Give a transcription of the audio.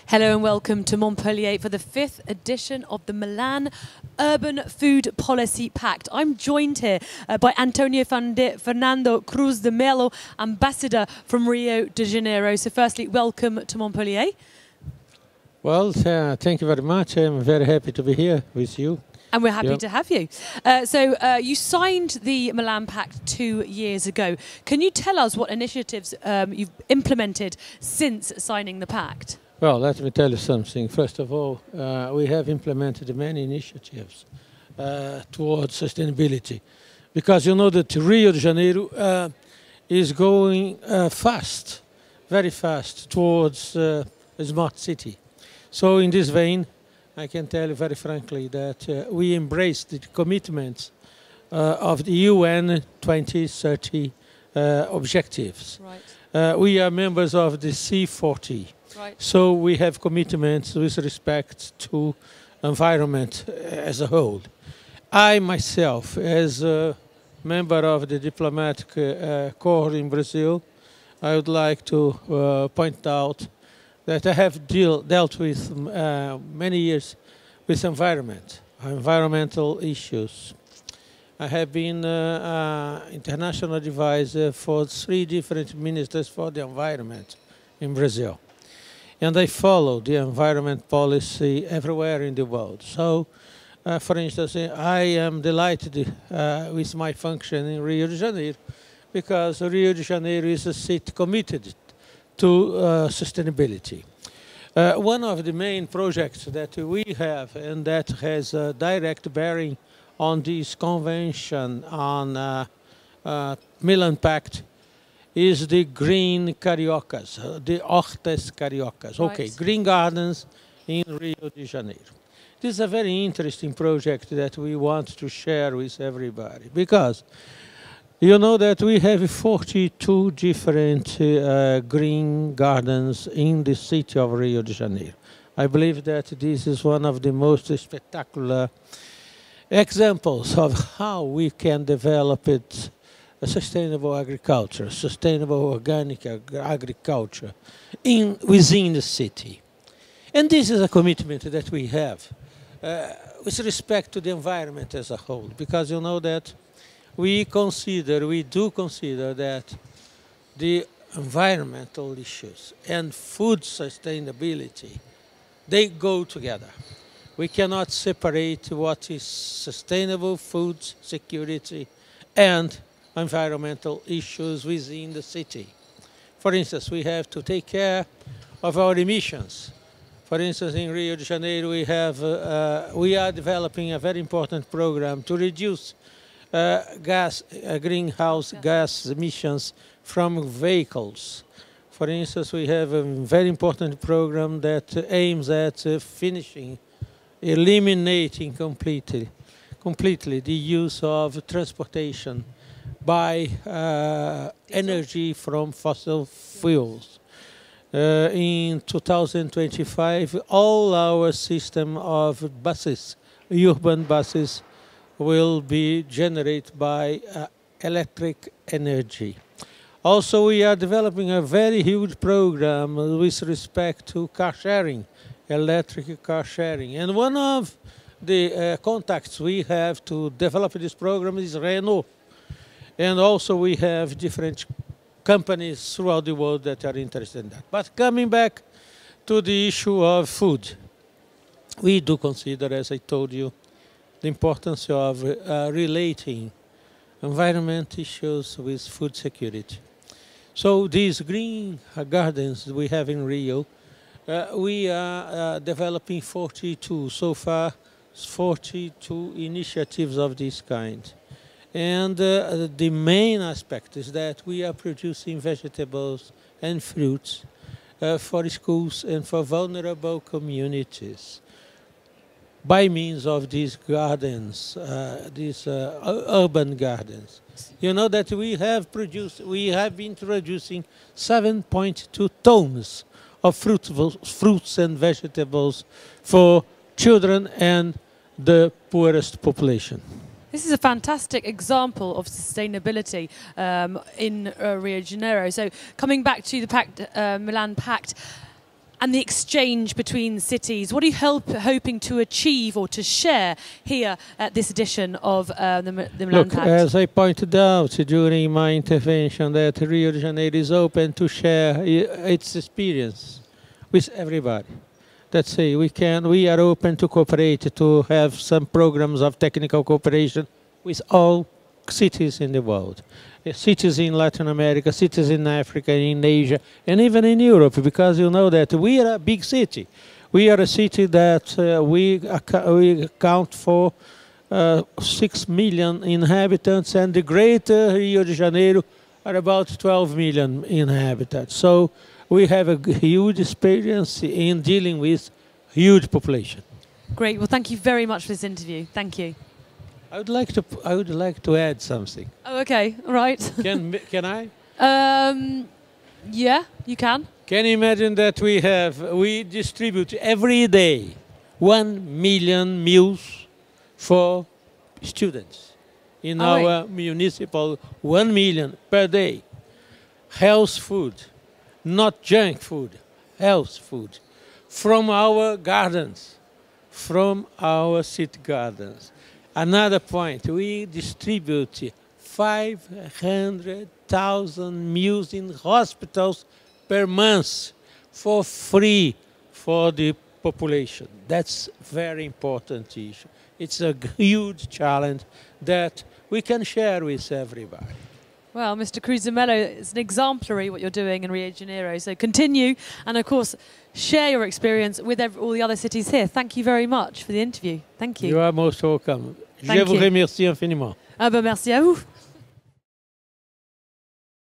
Hello and welcome to Montpellier for the 5th edition of the Milan Urban Food Policy Pact. I'm joined here by Antonio Fernando Cruz del Mello, ambassador from Rio de Janeiro. So firstly, welcome to Montpellier. Well, thank you very much. I'm very happy to be here with you. And we're happy to have you. You signed the Milan Pact 2 years ago. Can you tell us what initiatives you've implemented since signing the pact? Well, let me tell you something. First of all, we have implemented many initiatives towards sustainability, because you know that Rio de Janeiro is going fast, very fast, towards a smart city. So in this vein, I can tell you very frankly that we embraced the commitments of the UN 2030 objectives. Right. We are members of the C40. Right. So we have commitments with respect to environment as a whole. I myself, as a member of the diplomatic corps in Brazil, I would like to point out that I have dealt with many years with environmental issues. I have been international advisor for 3 different ministers for the environment in Brazil. And I follow the environment policy everywhere in the world. So, for instance, I am delighted with my function in Rio de Janeiro, because Rio de Janeiro is a city committed to sustainability. One of the main projects that we have, and that has a direct bearing on this convention on Milan Pact, is the green cariocas, the hortas cariocas. Right. Okay, green gardens in Rio de Janeiro. This is a very interesting project that we want to share with everybody, because you know that we have 42 different green gardens in the city of Rio de Janeiro. I believe that this is one of the most spectacular examples of how we can develop it, a sustainable agriculture, sustainable organic agriculture within the city. And this is a commitment that we have with respect to the environment as a whole, because you know that we do consider that the environmental issues and food sustainability, they go together. We cannot separate what is sustainable food security and environmental issues within the city. For instance, we have to take care of our emissions. For instance, in Rio de Janeiro, we are developing a very important program to reduce greenhouse gas emissions from vehicles. For instance, we have a very important program that aims at eliminating completely the use of transportation by energy from fossil fuels. In 2025, all our system of buses, urban buses, will be generated by electric energy. Also, we are developing a very huge program with respect to car sharing, electric car sharing. And one of the contacts we have to develop this program is Renault. And also we have different companies throughout the world that are interested in that. But coming back to the issue of food, we do consider, as I told you, the importance of relating environment issues with food security. So these green gardens we have in Rio, we are developing 42, so far 42 initiatives of this kind. And the main aspect is that we are producing vegetables and fruits for schools and for vulnerable communities by means of these gardens, these urban gardens. You know that we have been producing 7.2 tons of fruits and vegetables for children and the poorest population. This is a fantastic example of sustainability in Rio de Janeiro. So coming back to the Milan Pact, and the exchange between cities. What are you hoping to achieve or to share here at this edition of the Milan Look, Pact? as I pointed out during my intervention, that Rio de Janeiro is open to share its experience with everybody. Let's say we are open to cooperate, to have some programs of technical cooperation with all cities in the world. Cities in Latin America, cities in Africa, in Asia, and even in Europe, because you know that we are a big city. We are a city that we account for 6 million inhabitants, and the greater Rio de Janeiro are about 12 million inhabitants. So we have a huge experience in dealing with huge population. Great. Well, thank you very much for this interview. Thank you. I would like to add something. Oh, okay. All right. Can I? Yeah, you can. Can you imagine that we distribute every day 1 million meals for students in our municipal, 1 million per day. Health food, not junk food, health food, from our gardens, from our city gardens. Another point, we distribute 500,000 meals in hospitals per month for free for the population. That's a very important issue. It's a huge challenge that we can share with everybody. Well, Mr. Cruz del Mello, it's an exemplary what you're doing in Rio de Janeiro. So continue and, of course, share your experience with all the other cities here. Thank you very much for the interview. Thank you. You are most welcome. Je vous remercie infiniment. Ah ben merci à vous.